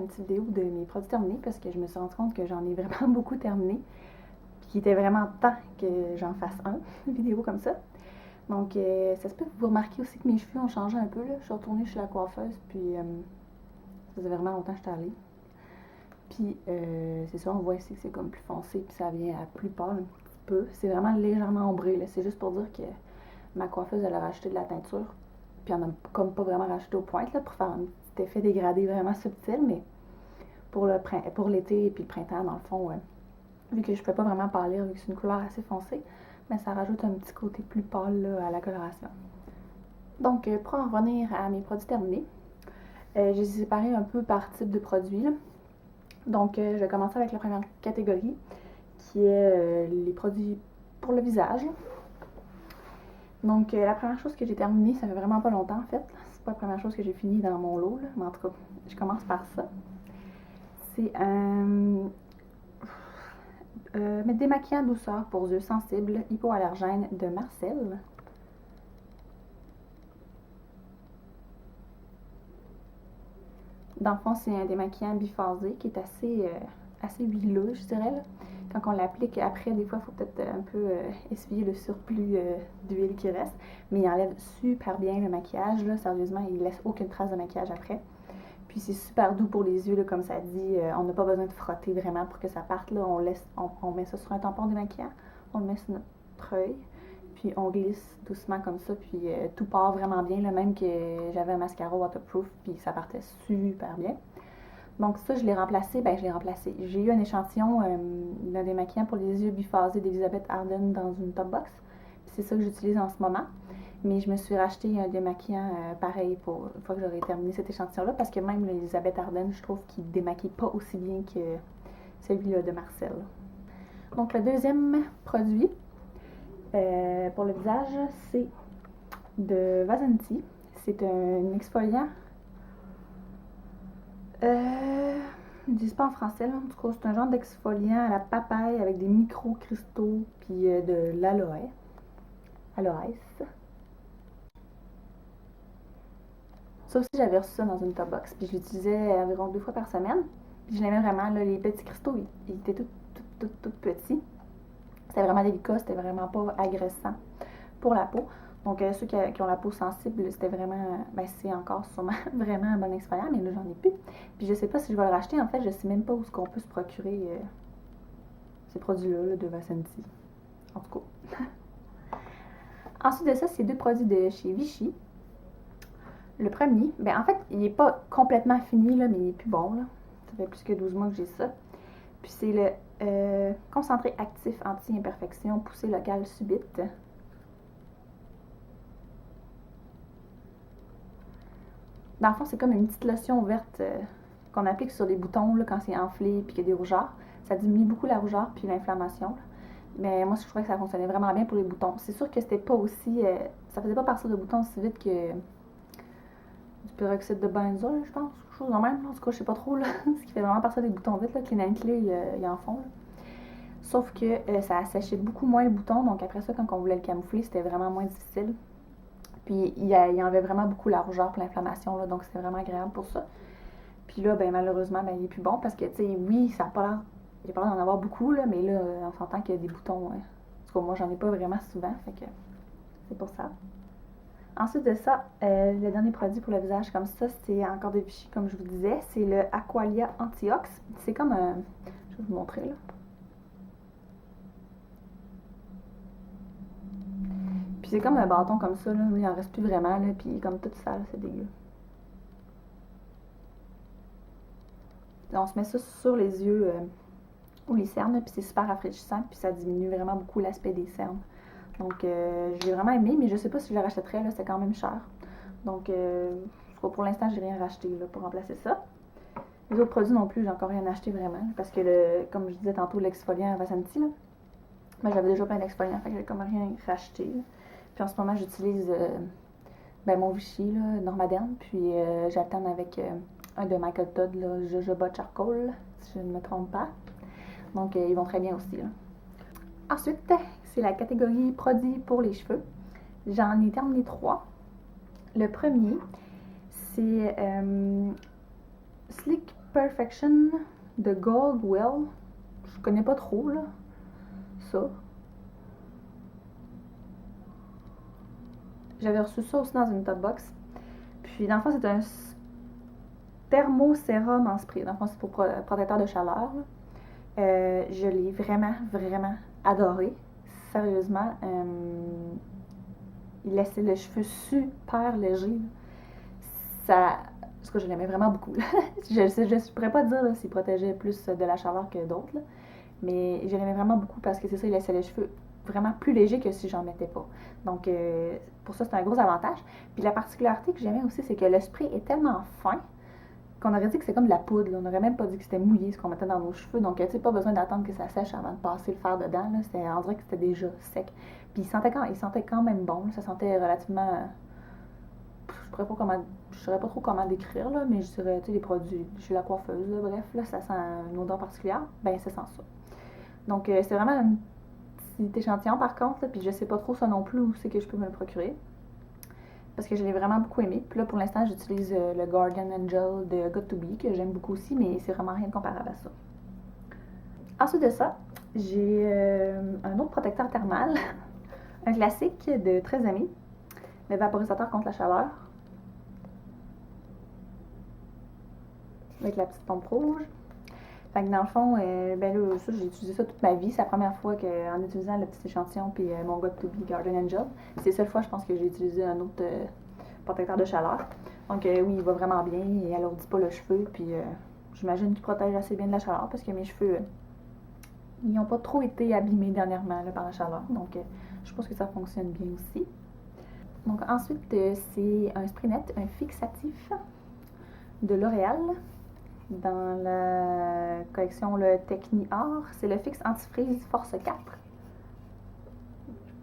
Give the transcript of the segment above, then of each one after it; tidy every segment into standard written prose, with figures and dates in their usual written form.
une petite vidéo de mes produits terminés parce que je me suis rendu compte que j'en ai vraiment beaucoup terminé. Puis qu'il était vraiment temps que j'en fasse une vidéo comme ça. Donc, ça se peut que vous remarquez aussi que mes cheveux ont changé un peu. Là. Je suis retournée chez la coiffeuse, puis ça faisait vraiment longtemps que j'étais allée. Puis, c'est ça, on voit ici que c'est comme plus foncé, puis ça vient à plus pâle un petit peu. C'est vraiment légèrement ombré, là. C'est juste pour dire que ma coiffeuse, elle a rajouté de la teinture, puis elle n'a comme pas vraiment rajouté aux pointes, là, pour faire un petit effet dégradé vraiment subtil, mais pour l'été et puis le printemps, dans le fond, vu que je ne peux pas vraiment pâlir, vu que c'est une couleur assez foncée, mais ça rajoute un petit côté plus pâle là, à la coloration. Donc, pour en revenir à mes produits terminés, j'ai séparé un peu par type de produit, là. Donc, je vais commencer avec la première catégorie, qui est les produits pour le visage. Donc, la première chose que j'ai terminée, ça fait vraiment pas longtemps en fait. C'est pas la première chose que j'ai finie dans mon lot, là, mais en tout cas, je commence par ça. C'est un démaquillant douceur pour yeux sensibles, hypoallergène de Marcel. Dans le fond, c'est un démaquillant biphasé qui est assez huileux, je dirais. Là. Quand on l'applique, après, des fois, il faut peut-être un peu essuyer le surplus d'huile qui reste. Mais il enlève super bien le maquillage. Là. Sérieusement, il ne laisse aucune trace de maquillage après. Puis c'est super doux pour les yeux, là, comme ça dit. On n'a pas besoin de frotter vraiment pour que ça parte. Là. On met ça sur un tampon démaquillant. On le met sur notre œil. Puis on glisse doucement comme ça, puis tout part vraiment bien, là, même que j'avais un mascara waterproof, puis ça partait super bien. Donc ça, je l'ai remplacé. J'ai eu un échantillon d'un démaquillant pour les yeux biphasés d'Elizabeth Arden dans une top box. Puis c'est ça que j'utilise en ce moment. Mais je me suis racheté un démaquillant pareil pour une fois que j'aurai terminé cet échantillon-là, parce que même l'Elizabeth Arden, je trouve qu'il ne démaquille pas aussi bien que celui-là de Marcel. Donc le deuxième produit, pour le visage, c'est de Vasanti. C'est un exfoliant. Ils disent pas en français, là. En tout cas, c'est un genre d'exfoliant à la papaye avec des micro-cristaux puis de l'aloès. Ça aussi, j'avais reçu ça dans une top box. Puis je l'utilisais environ 2 fois par semaine. Puis je l'aimais vraiment. Là, les petits cristaux, ils étaient tout petits. C'était vraiment délicat, c'était vraiment pas agressant pour la peau. Donc, ceux qui ont la peau sensible, c'était vraiment, c'est encore sûrement vraiment un bon exfoliant, mais là, j'en ai plus. Puis, je sais pas si je vais le racheter. En fait, je sais même pas où est-ce qu'on peut se procurer ces produits-là là, de Vasanti. En tout cas. Ensuite de ça, c'est 2 produits de chez Vichy. Le premier, en fait, il n'est pas complètement fini, là, mais il est plus bon. Là. Ça fait plus que 12 mois que j'ai ça. Puis, c'est le concentré actif anti-imperfection poussée locale subite. Dans le fond, c'est comme une petite lotion verte qu'on applique sur les boutons là, quand c'est enflé et qu'il y a des rougeurs. Ça diminue beaucoup la rougeur puis l'inflammation. Mais moi, je trouvais que ça fonctionnait vraiment bien pour les boutons. C'est sûr que c'était pas aussi... ça faisait pas partir de boutons aussi vite que du peroxyde de benzoyle, je pense. Quelque chose de même. En tout cas, je sais pas trop. Là, ce qui fait vraiment partir des boutons vite. Là, Clean & Clear, ils en font. Là. Sauf que ça asséchait beaucoup moins le bouton. Donc après ça, quand on voulait le camoufler, c'était vraiment moins difficile. Puis il enlevait vraiment beaucoup la rougeur et l'inflammation, là, donc c'était vraiment agréable pour ça. Puis là, malheureusement, il est plus bon parce que, tu sais, oui, ça n'a pas l'air, il a pas l'air d'en avoir beaucoup, là, mais là, on s'entend qu'il y a des boutons. En tout cas, moi, j'en ai pas vraiment souvent, fait que c'est pour ça. Ensuite de ça, le dernier produit pour le visage comme ça, c'est encore de Vichy, comme je vous disais, c'est le Aqualia Antiox. C'est comme un... Je vais vous montrer, là. Puis c'est comme un bâton comme ça, là, il en reste plus vraiment, là, puis comme tout sale, c'est dégueu. On se met ça sur les yeux ou les cernes, puis c'est super rafraîchissant, puis ça diminue vraiment beaucoup l'aspect des cernes. Donc, je l'ai vraiment aimé, mais je sais pas si je le rachèterais, là, c'est quand même cher. Donc, pour l'instant, j'ai rien racheté là, pour remplacer ça. Les autres produits non plus, j'ai encore rien acheté vraiment, parce que, comme je disais tantôt, l'exfoliant Vasanti, là, j'avais déjà plein d'exfoliants, fait que j'ai comme rien racheté. Là. Puis en ce moment, j'utilise mon Vichy, là, Normaderne, puis j'alterne avec un de Michael Todd, là, Jojoba Charcoal, si je ne me trompe pas. Donc, ils vont très bien aussi. Là. Ensuite, c'est la catégorie produits pour les cheveux. J'en ai terminé 3. Le premier, c'est Slick Perfection de Goldwell. Je connais pas trop, là, ça. J'avais reçu ça aussi dans une top box. Puis, dans le fond, c'est un thermosérum en spray. Dans le fond, c'est pour protecteur de chaleur. Je l'ai vraiment, vraiment adoré. Sérieusement. Il laissait les cheveux super légers. Ça... Parce que je l'aimais vraiment beaucoup. je ne pourrais pas dire s'il protégeait plus de la chaleur que d'autres. Mais je l'aimais vraiment beaucoup parce que c'est ça, il laissait les cheveux vraiment plus légers que si j'en mettais pas. Donc, pour ça, c'est un gros avantage. Puis la particularité que j'aimais aussi, c'est que le spray est tellement fin qu'on aurait dit que c'est comme de la poudre. Là. On n'aurait même pas dit que c'était mouillé ce qu'on mettait dans nos cheveux. Donc, tu sais, pas besoin d'attendre que ça sèche avant de passer le fer dedans. Là. On dirait que c'était déjà sec. Puis il sentait quand même bon. Là. Ça sentait relativement... Je saurais pas trop comment décrire, là, mais je dirais, tu sais, les produits chez la coiffeuse, là, bref, là, ça sent une odeur particulière. Ben, ça sent ça. Donc, c'est vraiment un petit échantillon, par contre, là, puis je sais pas trop ça non plus où c'est que je peux me le procurer. Parce que je l'ai vraiment beaucoup aimé. Puis là, pour l'instant, j'utilise le Guardian Angel de Got To Be, que j'aime beaucoup aussi, mais c'est vraiment rien de comparable à ça. Ensuite de ça, j'ai un autre protecteur thermal, un classique de 13 amis, le vaporisateur contre la chaleur, avec la petite pompe rouge. Fait que dans le fond, ben là, ça, j'ai utilisé ça toute ma vie. C'est la première fois qu'en utilisant le petit échantillon puis mon Got To Be Guardian Angel, c'est la seule fois, je pense, que j'ai utilisé un autre protecteur de chaleur. Donc oui, il va vraiment bien, il alourdit pas le cheveu, puis j'imagine qu'il protège assez bien de la chaleur parce que mes cheveux, ils n'ont pas trop été abîmés dernièrement là, par la chaleur. Donc je pense que ça fonctionne bien aussi. Donc ensuite, c'est un spray net, un fixatif de L'Oréal. Dans la collection le Techni Art, c'est le Fix Antifreeze Force 4.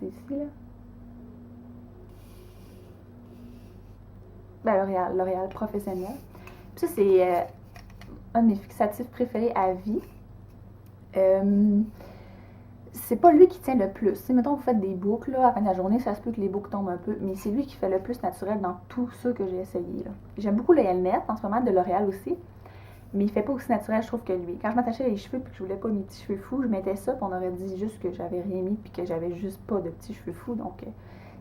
C'est ici, là. Ben, L'Oréal professionnel. Puis ça, c'est un de mes fixatifs préférés à vie. C'est pas lui qui tient le plus. Si, mettons, vous faites des boucles, là, à la fin de la journée, ça se peut que les boucles tombent un peu, mais c'est lui qui fait le plus naturel dans tous ceux que j'ai essayé. J'aime beaucoup le Helmet, en ce moment, de L'Oréal aussi. Mais il fait pas aussi naturel, je trouve, que lui. Quand je m'attachais les cheveux et que je voulais pas mes petits cheveux fous, je mettais ça, puis on aurait dit juste que j'avais rien mis puis que j'avais juste pas de petits cheveux fous. Donc,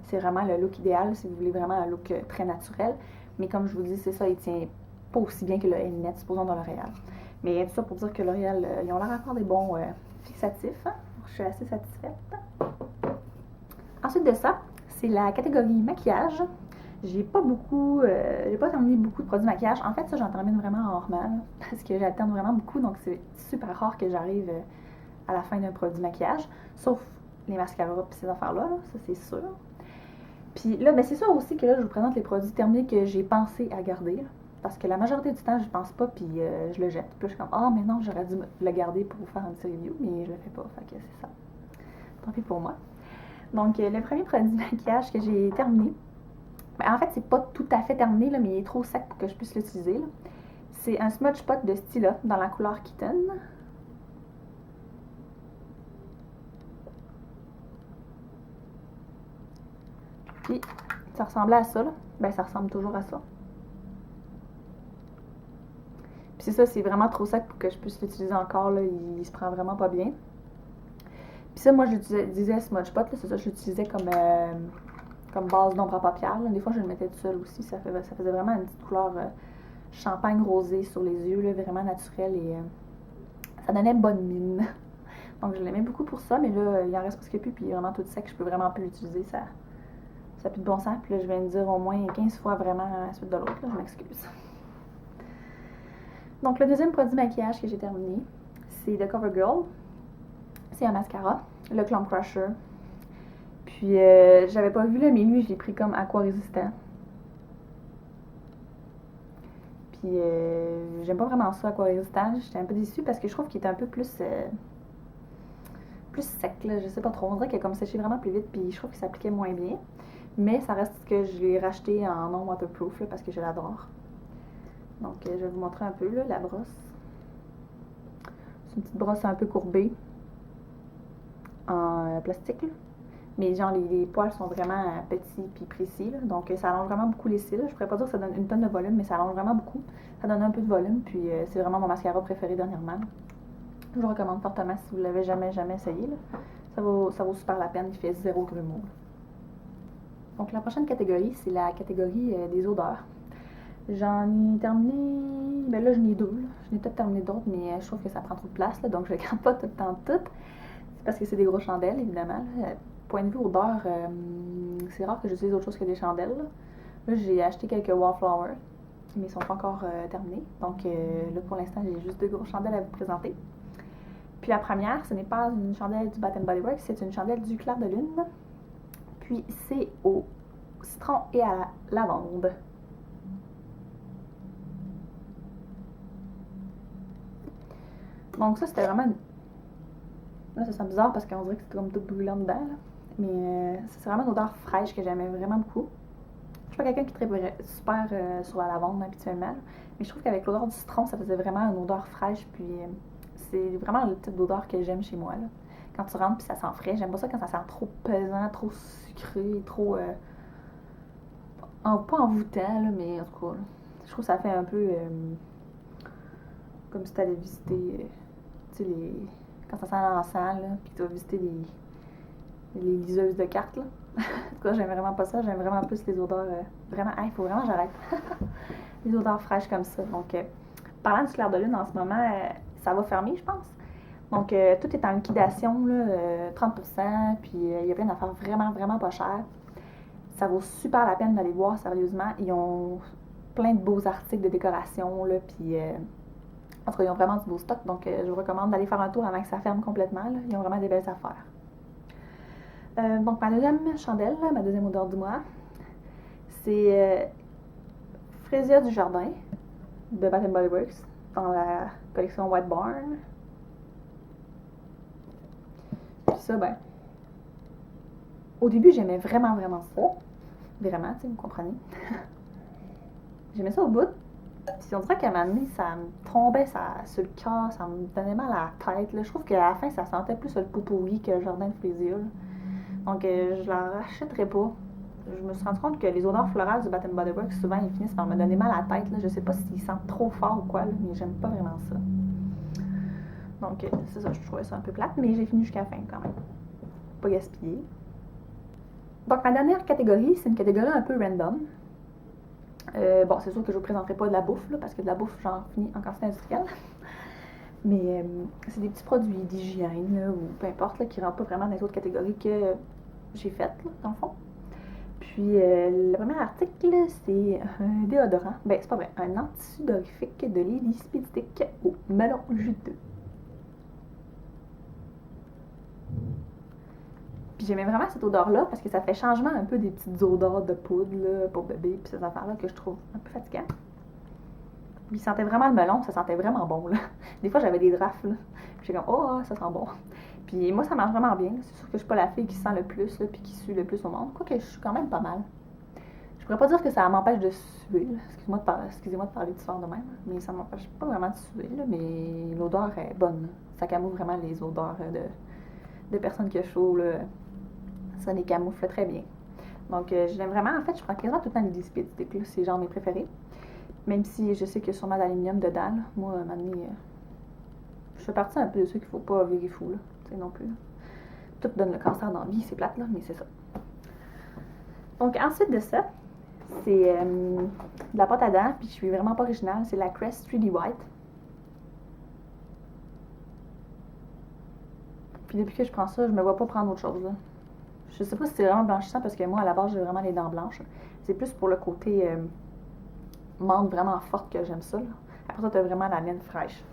c'est vraiment le look idéal si vous voulez vraiment un look très naturel. Mais comme je vous dis, c'est ça, il tient pas aussi bien que le Helmet, supposons, dans L'Oréal. Mais tout ça pour dire que L'Oréal, ils ont l'air à faire des bons fixatifs. Hein? Je suis assez satisfaite. Ensuite de ça, c'est la catégorie maquillage. J'ai pas terminé beaucoup de produits maquillage. En fait, ça, j'en termine vraiment rarement, parce que j'alterne vraiment beaucoup, donc c'est super rare que j'arrive à la fin d'un produit maquillage, sauf les mascaras et ces affaires-là, là, ça c'est sûr. Puis là, ben c'est sûr aussi que là, je vous présente les produits terminés que j'ai pensé à garder, là, parce que la majorité du temps, je pense pas, puis je le jette. Puis là, je suis comme, ah, mais non, j'aurais dû le garder pour vous faire un petit review, mais je le fais pas, fait que c'est ça. Tant pis pour moi. Donc, le premier produit maquillage que j'ai terminé, ben, en fait, c'est pas tout à fait terminé, là, mais il est trop sec pour que je puisse l'utiliser. C'est un smudge pot de Stila dans la couleur Kitten. Puis, ça ressemblait à ça, là. Ben, ça ressemble toujours à ça. Puis c'est ça, c'est vraiment trop sec pour que je puisse l'utiliser encore, là. Il se prend vraiment pas bien. Puis ça, moi, j'utilisais smudge pot, là. C'est ça, je l'utilisais comme base d'ombre à paupières. Là. Des fois, je le mettais tout seul aussi. Ça faisait vraiment une petite couleur champagne rosé sur les yeux, là, vraiment naturel. Et ça donnait bonne mine. Donc, je l'aimais beaucoup pour ça. Mais là, il en reste presque plus. Puis il est vraiment tout sec. Je peux vraiment plus l'utiliser. Ça n'a plus de bon sens. Puis là, je viens de dire au moins 15 fois vraiment à la suite de l'autre. Je m'excuse. Donc, le deuxième produit maquillage que j'ai terminé, c'est de CoverGirl. C'est un mascara. Le Clump Crusher. Puis, j'avais pas vu, là, mais lui, je l'ai pris comme aqua-résistant. Puis, j'aime pas vraiment ça, aqua-résistant. J'étais un peu déçue parce que je trouve qu'il est un peu plus sec, là. Je sais pas trop. On dirait qu'il a comme séché vraiment plus vite, puis je trouve qu'il s'appliquait moins bien. Mais ça reste que je l'ai racheté en non waterproof, là, parce que je l'adore. Donc, je vais vous montrer un peu, là, la brosse. C'est une petite brosse un peu courbée en plastique, là. Mais genre, les poils sont vraiment petits puis précis, là. Donc ça allonge vraiment beaucoup les cils. Je pourrais pas dire que ça donne une tonne de volume, mais ça allonge vraiment beaucoup. Ça donne un peu de volume, puis c'est vraiment mon mascara préféré dernièrement. Je vous recommande fortement si vous l'avez jamais essayé, là. Ça vaut super la peine, il fait zéro grumeau. Donc la prochaine catégorie, c'est la catégorie des odeurs. J'en ai terminé, ben là j'en ai deux, là. J'en ai peut-être terminé d'autres, mais je trouve que ça prend trop de place, là, donc je ne garde pas tout le temps toutes. C'est parce que c'est des grosses chandelles, évidemment. Point de vue odeur, c'est rare que j'utilise autre chose que des chandelles. Là, j'ai acheté quelques Wallflowers, mais ils sont pas encore terminés. Donc là, pour l'instant, j'ai juste deux grosses chandelles à vous présenter. Puis la première, ce n'est pas une chandelle du Bath Body Works, c'est une chandelle du Clair de Lune. Puis c'est au citron et à la lavande. Donc ça, c'était vraiment... Là, ça sent bizarre parce qu'on dirait que c'est comme tout brûlant dedans, là. Mais c'est vraiment une odeur fraîche que j'aimais vraiment beaucoup. Je suis pas quelqu'un qui triperait super sur la lavande habituellement, mais je trouve qu'avec l'odeur du citron, ça faisait vraiment une odeur fraîche, puis c'est vraiment le type d'odeur que j'aime chez moi, là. Quand tu rentres puis ça sent frais, j'aime pas ça quand ça sent trop pesant, trop sucré, trop... pas envoûtant, là, mais en tout cas, là, je trouve que ça fait un peu comme si tu allais visiter, tu sais, quand ça sent l'encens, là, puis que tu vas visiter les liseuses de cartes, là. En tout cas, j'aime vraiment pas ça, j'aime vraiment plus les odeurs, vraiment, il faut vraiment que j'arrête. Les odeurs fraîches comme ça. Donc, parlant du Clair de Lune en ce moment, ça va fermer, je pense. Donc, tout est en liquidation, là, 30%, puis il y a plein d'affaires vraiment, vraiment pas chères. Ça vaut super la peine d'aller voir, sérieusement. Ils ont plein de beaux articles de décoration, là, puis en tout cas, ils ont vraiment du beau stock, donc je vous recommande d'aller faire un tour avant que ça ferme complètement, là. Ils ont vraiment des belles affaires. Donc, ma deuxième chandelle, ma deuxième odeur du mois, c'est Frésia du Jardin de Bath Body Works dans la collection White Barn. Puis ça, ben, au début, j'aimais vraiment, vraiment ça. Vraiment, tu sais, vous comprenez. J'aimais ça au bout. Puis on dirait qu'à un moment donné, ça me tombait sur le cœur, ça me donnait mal à la tête, là. Je trouve qu'à la fin, ça sentait plus le pot-pourri que le jardin de Frésia, là. Donc, je la rachèterais pas. Je me suis rendu compte que les odeurs florales du Bath Body Works, souvent, ils finissent par me donner mal à la tête, là. Je sais pas s'ils sentent trop fort ou quoi, là, mais j'aime pas vraiment ça. Donc, c'est ça, je trouvais ça un peu plate, mais j'ai fini jusqu'à la fin quand même. Pas gaspillé. Donc, ma dernière catégorie, c'est une catégorie un peu random. Bon, c'est sûr que je vous présenterai pas de la bouffe, là, parce que de la bouffe, j'en finis en quantité industrielle. Mais c'est des petits produits d'hygiène, là, ou peu importe, là, qui rentrent pas vraiment dans les autres catégories que j'ai faites, là, dans le fond. Puis, le premier article, c'est un déodorant. Ben, c'est pas vrai, un antisudorifique de Lily Speedstick au melon juteux. Puis j'aimais vraiment cette odeur-là parce que ça fait changement un peu des petites odeurs de poudre là, pour bébé puis ces affaires-là que je trouve un peu fatigant. Puis il sentait vraiment le melon, ça sentait vraiment bon, là. Des fois, j'avais des drafts, là. Puis j'étais comme, oh, ça sent bon. Puis moi, ça marche vraiment bien. C'est sûr que je suis pas la fille qui sent le plus, là, puis qui sue le plus au monde. Quoique, je suis quand même pas mal. Je pourrais pas dire que ça m'empêche de suer, là. Excusez-moi de parler du fort de même, mais ça m'empêche pas vraiment de suer, là. Mais l'odeur est bonne, là. Ça camoufle vraiment les odeurs de personnes qui ont chaud, là. Ça les camoufle très bien. Donc, je l'aime vraiment. En fait, je prends quasiment tout le temps les Speedstick, là. C'est genre mes préférés. Même si je sais qu'il y a sûrement d'aluminium dedans, là. Moi, à un moment donné, je fais partie un peu de ceux qu'il faut pas virer fou, là. Tu sais, non plus, là. Tout donne le cancer dans la vie, c'est plate, là, mais c'est ça. Donc, ensuite de ça, c'est de la pâte à dents, puis je suis vraiment pas originale. C'est la Crest 3D White. Puis depuis que je prends ça, je me vois pas prendre autre chose, là. Je sais pas si c'est vraiment blanchissant, parce que moi, à la base, j'ai vraiment les dents blanches. C'est plus pour le côté menthe vraiment forte que j'aime ça, là. Après ça, t'as vraiment la laine fraîche.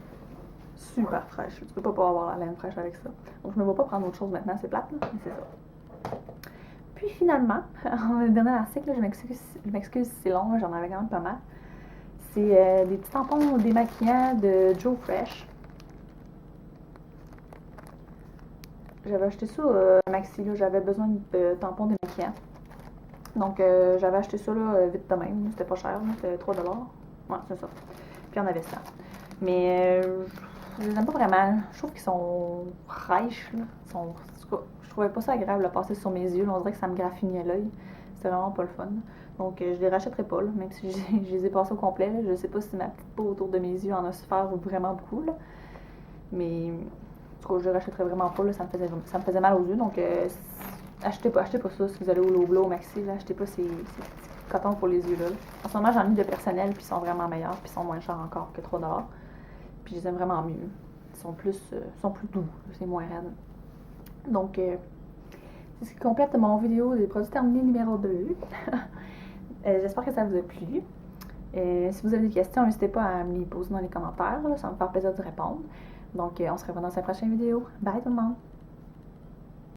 Super fraîche. Tu peux pas avoir la laine fraîche avec ça. Donc, je me vois pas prendre autre chose maintenant. C'est plate, là, mais c'est ça. Puis finalement, le dernier article, là, je m'excuse si c'est long, j'en avais quand même pas mal. C'est des petits tampons démaquillants de Joe Fresh. J'avais acheté ça à Maxi, là, j'avais besoin de tampons démaquillants. Donc j'avais acheté ça là, vite de même, c'était pas cher, c'était 3$. Ouais, c'est ça. Puis on avait ça. Mais je les aime pas vraiment. Je trouve qu'ils sont rêches, là. Je trouvais pas ça agréable de passer sur mes yeux, là. On dirait que ça me graffinait l'œil. C'était vraiment pas le fun. Donc, je les rachèterai pas, là, même si je les ai passés au complet, là. Je sais pas si ma petite peau autour de mes yeux en a souffert vraiment beaucoup, là. Mais, en tout cas, je les rachèterais vraiment pas, là. Ça me faisait mal aux yeux. Donc, achetez pas ça si vous allez au Loblaw, au Maxi, là. Achetez pas ces petits cotons pour les yeux, là. En ce moment, j'en ai de personnel, puis ils sont vraiment meilleurs, puis ils sont moins chers encore que 3$. Puis je les aime vraiment mieux. Ils sont plus doux, c'est moins raide. Donc, c'est ce qui complète mon vidéo des produits terminés numéro 2. J'espère que ça vous a plu. Si vous avez des questions, n'hésitez pas à me les poser dans les commentaires. Là, ça va me faire plaisir de répondre. Donc, on se revoit dans une prochaine vidéo. Bye tout le monde!